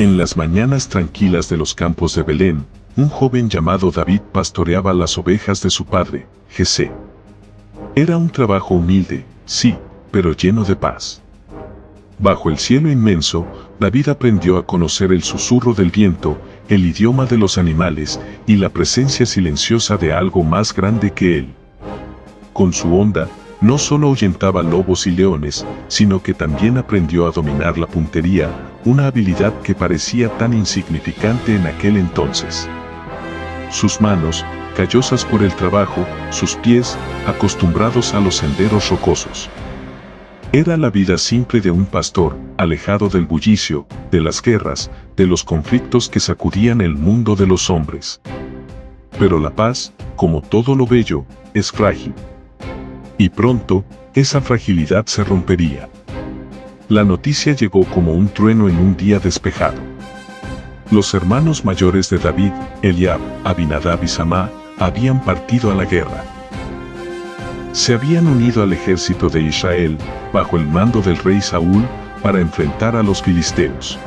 En las mañanas tranquilas de los campos de Belén, un joven llamado David pastoreaba las ovejas de su padre, Jesé. Era un trabajo humilde, sí, pero lleno de paz. Bajo el cielo inmenso, David aprendió a conocer el susurro del viento, el idioma de los animales y la presencia silenciosa de algo más grande que él. Con su onda, no solo ahuyentaba lobos y leones, sino que también aprendió a dominar la puntería, una habilidad que parecía tan insignificante en aquel entonces. Sus manos, callosas por el trabajo, sus pies, acostumbrados a los senderos rocosos. Era la vida simple de un pastor, alejado del bullicio, de las guerras, de los conflictos que sacudían el mundo de los hombres. Pero la paz, como todo lo bello, es frágil. Y pronto, esa fragilidad se rompería. La noticia llegó como un trueno en un día despejado. Los hermanos mayores de David, Eliab, Abinadab y Samá, habían partido a la guerra. Se habían unido al ejército de Israel, bajo el mando del rey Saúl, para enfrentar a los filisteos.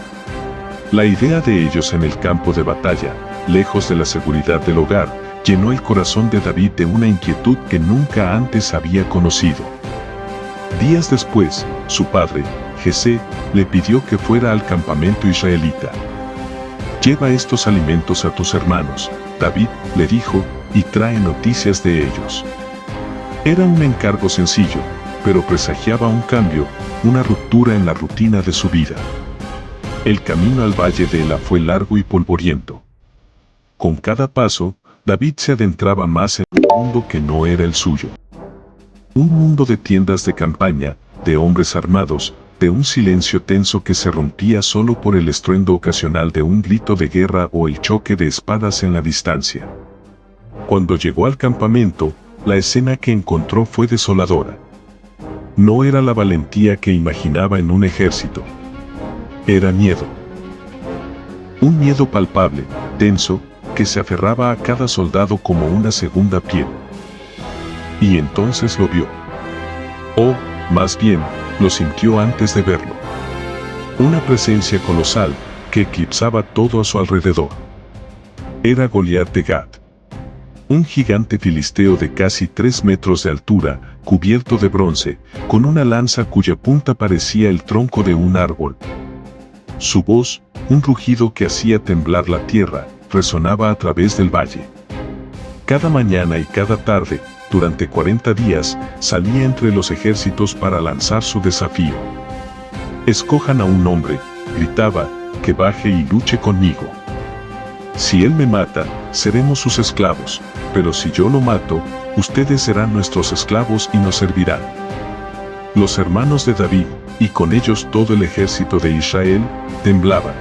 La idea de ellos en el campo de batalla, lejos de la seguridad del hogar, llenó el corazón de David de una inquietud que nunca antes había conocido. Días después, su padre, Jesé, le pidió que fuera al campamento israelita. «Lleva estos alimentos a tus hermanos», David le dijo, «y trae noticias de ellos». Era un encargo sencillo, pero presagiaba un cambio, una ruptura en la rutina de su vida. El camino al valle de Ela fue largo y polvoriento. Con cada paso, David se adentraba más en un mundo que no era el suyo. Un mundo de tiendas de campaña, de hombres armados, de un silencio tenso que se rompía solo por el estruendo ocasional de un grito de guerra o el choque de espadas en la distancia. Cuando llegó al campamento, la escena que encontró fue desoladora. No era la valentía que imaginaba en un ejército. Era miedo. Un miedo palpable, denso, que se aferraba a cada soldado como una segunda piel. Y entonces lo vio. O, más bien, lo sintió antes de verlo. Una presencia colosal, que eclipsaba todo a su alrededor. Era Goliat de Gat. Un gigante filisteo de casi 3 metros de altura, cubierto de bronce, con una lanza cuya punta parecía el tronco de un árbol. Su voz, un rugido que hacía temblar la tierra, resonaba a través del valle. Cada mañana y cada tarde, durante 40 días, salía entre los ejércitos para lanzar su desafío. «Escojan a un hombre», gritaba, «que baje y luche conmigo. Si él me mata, seremos sus esclavos, pero si yo lo mato, ustedes serán nuestros esclavos y nos servirán». Los hermanos de David, y con ellos todo el ejército de Israel, temblaban.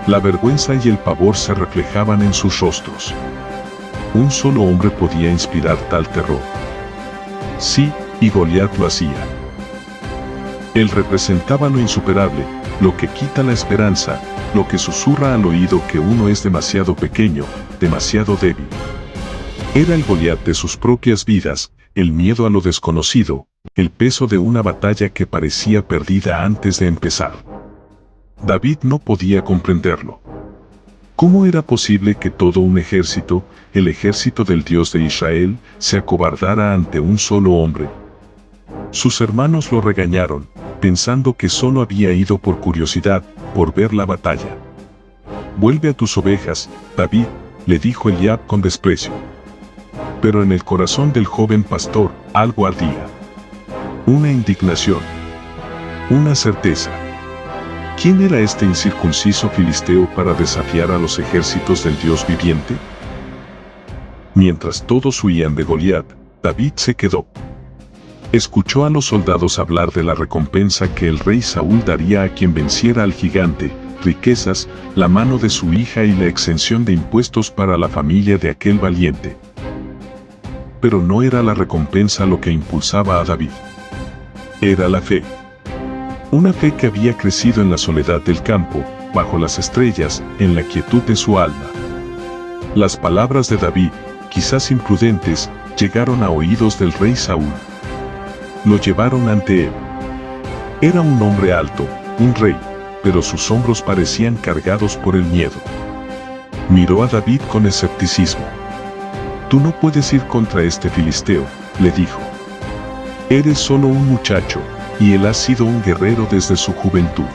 La vergüenza y el pavor se reflejaban en sus rostros. Un solo hombre podía inspirar tal terror. Sí, y Goliat lo hacía. Él representaba lo insuperable, lo que quita la esperanza, lo que susurra al oído que uno es demasiado pequeño, demasiado débil. Era el Goliat de sus propias vidas, el miedo a lo desconocido, el peso de una batalla que parecía perdida antes de empezar. David no podía comprenderlo. ¿Cómo era posible que todo un ejército, el ejército del Dios de Israel, se acobardara ante un solo hombre? Sus hermanos lo regañaron, pensando que solo había ido por curiosidad, por ver la batalla. «Vuelve a tus ovejas, David», le dijo Eliab con desprecio. Pero en el corazón del joven pastor, algo ardía. Una indignación. Una certeza. ¿Quién era este incircunciso filisteo para desafiar a los ejércitos del Dios viviente? Mientras todos huían de Goliat, David se quedó. Escuchó a los soldados hablar de la recompensa que el rey Saúl daría a quien venciera al gigante, riquezas, la mano de su hija y la exención de impuestos para la familia de aquel valiente. Pero no era la recompensa lo que impulsaba a David. Era la fe. Una fe que había crecido en la soledad del campo, bajo las estrellas, en la quietud de su alma. Las palabras de David, quizás imprudentes, llegaron a oídos del rey Saúl. Lo llevaron ante él. Era un hombre alto, un rey, pero sus hombros parecían cargados por el miedo. Miró a David con escepticismo. «Tú no puedes ir contra este filisteo», le dijo. «Eres solo un muchacho, y él ha sido un guerrero desde su juventud».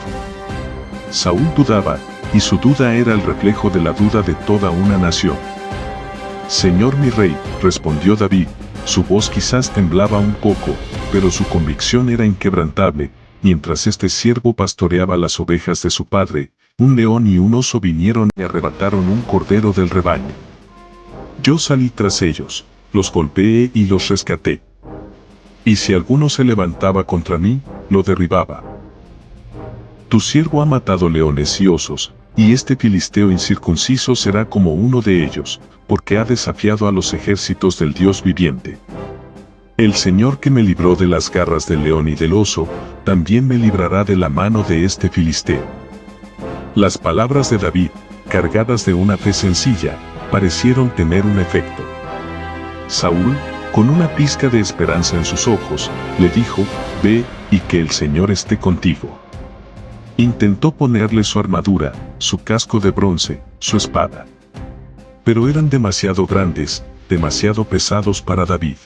Saúl dudaba, y su duda era el reflejo de la duda de toda una nación. «Señor mi rey», respondió David, su voz quizás temblaba un poco, pero su convicción era inquebrantable. Mientras este siervo pastoreaba las ovejas de su padre, un león y un oso vinieron y arrebataron un cordero del rebaño. Yo salí tras ellos, los golpeé y los rescaté. Y si alguno se levantaba contra mí, lo derribaba. Tu siervo ha matado leones y osos, y este filisteo incircunciso será como uno de ellos, porque ha desafiado a los ejércitos del Dios viviente. El Señor que me libró de las garras del león y del oso, también me librará de la mano de este filisteo. Las palabras de David, cargadas de una fe sencilla, parecieron tener un efecto. Saúl, con una pizca de esperanza en sus ojos, le dijo: «Ve, y que el Señor esté contigo». Intentó ponerle su armadura, su casco de bronce, su espada. Pero eran demasiado grandes, demasiado pesados para David.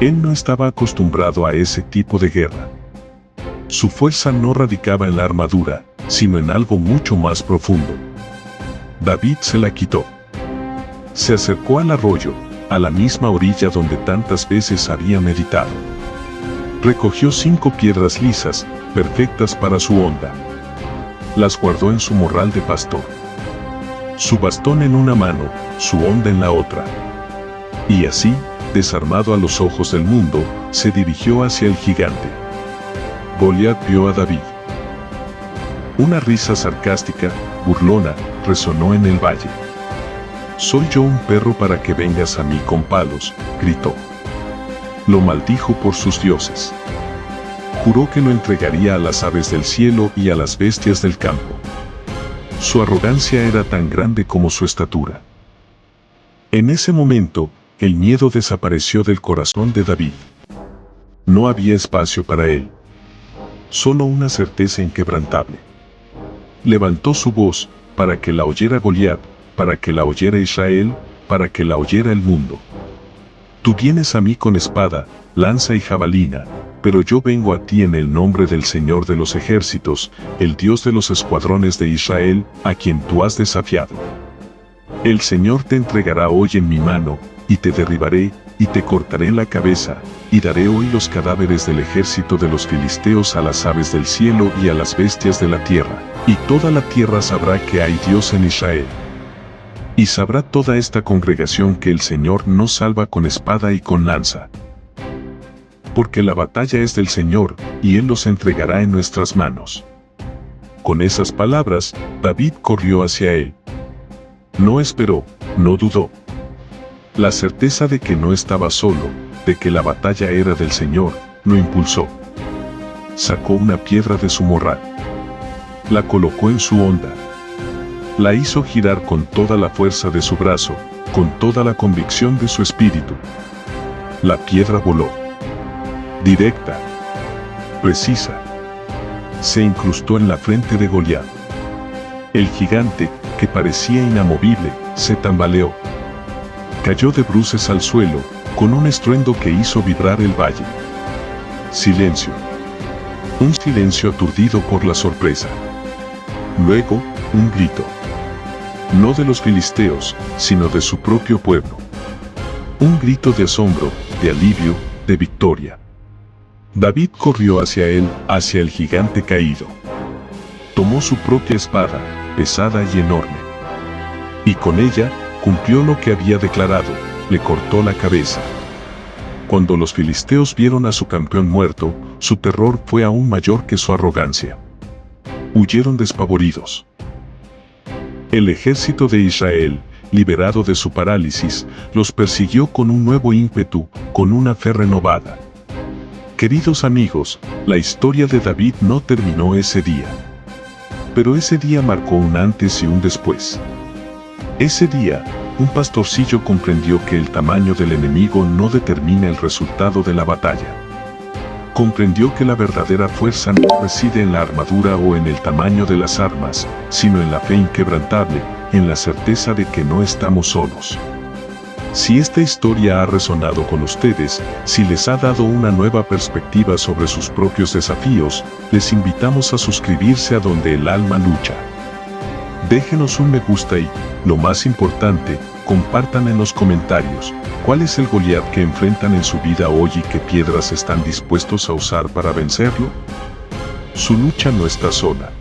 Él no estaba acostumbrado a ese tipo de guerra. Su fuerza no radicaba en la armadura, sino en algo mucho más profundo. David se la quitó. Se acercó al arroyo, a la misma orilla donde tantas veces había meditado. Recogió 5 piedras lisas, perfectas para su honda. Las guardó en su morral de pastor. Su bastón en una mano, su honda en la otra. Y así, desarmado a los ojos del mundo, se dirigió hacia el gigante. Goliat vio a David. Una risa sarcástica, burlona, resonó en el valle. «¿Soy yo un perro para que vengas a mí con palos?», gritó. Lo maldijo por sus dioses. Juró que lo entregaría a las aves del cielo y a las bestias del campo. Su arrogancia era tan grande como su estatura. En ese momento, el miedo desapareció del corazón de David. No había espacio para él. Solo una certeza inquebrantable. Levantó su voz, para que la oyera Goliat, para que la oyera Israel, para que la oyera el mundo. Tú vienes a mí con espada, lanza y jabalina, pero yo vengo a ti en el nombre del Señor de los ejércitos, el Dios de los escuadrones de Israel, a quien tú has desafiado. El Señor te entregará hoy en mi mano, y te derribaré, y te cortaré la cabeza, y daré hoy los cadáveres del ejército de los filisteos a las aves del cielo y a las bestias de la tierra, y toda la tierra sabrá que hay Dios en Israel. Y sabrá toda esta congregación que el Señor no salva con espada y con lanza. Porque la batalla es del Señor, y Él los entregará en nuestras manos. Con esas palabras, David corrió hacia él. No esperó, no dudó. La certeza de que no estaba solo, de que la batalla era del Señor, lo impulsó. Sacó una piedra de su morral. La colocó en su honda. La hizo girar con toda la fuerza de su brazo, con toda la convicción de su espíritu. La piedra voló. Directa. Precisa. Se incrustó en la frente de Goliat. El gigante, que parecía inamovible, se tambaleó. Cayó de bruces al suelo, con un estruendo que hizo vibrar el valle. Silencio. Un silencio aturdido por la sorpresa. Luego, un grito. No de los filisteos, sino de su propio pueblo. Un grito de asombro, de alivio, de victoria. David corrió hacia él, hacia el gigante caído. Tomó su propia espada, pesada y enorme. Y con ella, cumplió lo que había declarado, le cortó la cabeza. Cuando los filisteos vieron a su campeón muerto, su terror fue aún mayor que su arrogancia. Huyeron despavoridos. El ejército de Israel, liberado de su parálisis, los persiguió con un nuevo ímpetu, con una fe renovada. Queridos amigos, la historia de David no terminó ese día. Pero ese día marcó un antes y un después. Ese día, un pastorcillo comprendió que el tamaño del enemigo no determina el resultado de la batalla. Comprendió que la verdadera fuerza no reside en la armadura o en el tamaño de las armas, sino en la fe inquebrantable, en la certeza de que no estamos solos. Si esta historia ha resonado con ustedes, si les ha dado una nueva perspectiva sobre sus propios desafíos, les invitamos a suscribirse a Donde el Alma Lucha. Déjenos un me gusta y, lo más importante, compartan en los comentarios cuál es el Goliat que enfrentan en su vida hoy y qué piedras están dispuestos a usar para vencerlo. Su lucha no está sola.